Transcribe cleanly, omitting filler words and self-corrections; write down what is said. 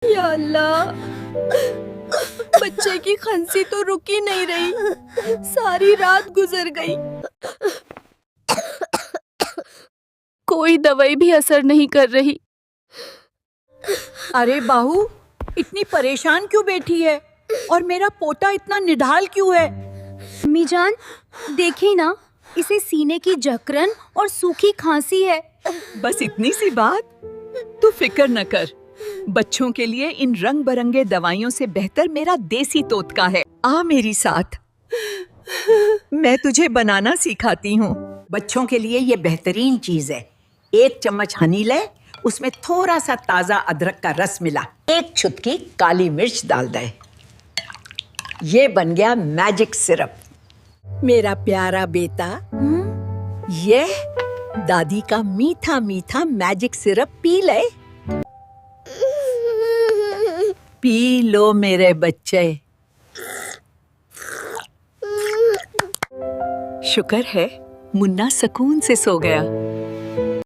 या अल्लाह, बच्चे की खांसी तो रुक ही नहीं रही। सारी रात गुजर गई, कोई दवाई भी असर नहीं कर रही। अरे बाहू, इतनी परेशान क्यों बैठी है? और मेरा पोता इतना निढाल क्यों है? अम्मी जान, देखिए ना, इसे सीने की जकड़न और सूखी खांसी है। बस इतनी सी बात? तू फिक्र न कर, बच्चों के लिए इन रंग बरंगे दवाइयों से बेहतर मेरा देसी तोतका है। आ मेरी साथ, मैं तुझे बनाना सिखाती हूँ। बच्चों के लिए ये बेहतरीन चीज है। 1 चम्मच हनी ले, उसमें थोड़ा सा ताजा अदरक का रस मिला, 1 चुटकी काली मिर्च डाल दे। ये बन गया मैजिक सिरप। मेरा प्यारा बेटा, ये दादी का मीठा मीठा मैजिक सिरप पी ले। पी लो मेरे बच्चे। शुक्र है मुन्ना सुकून से सो गया।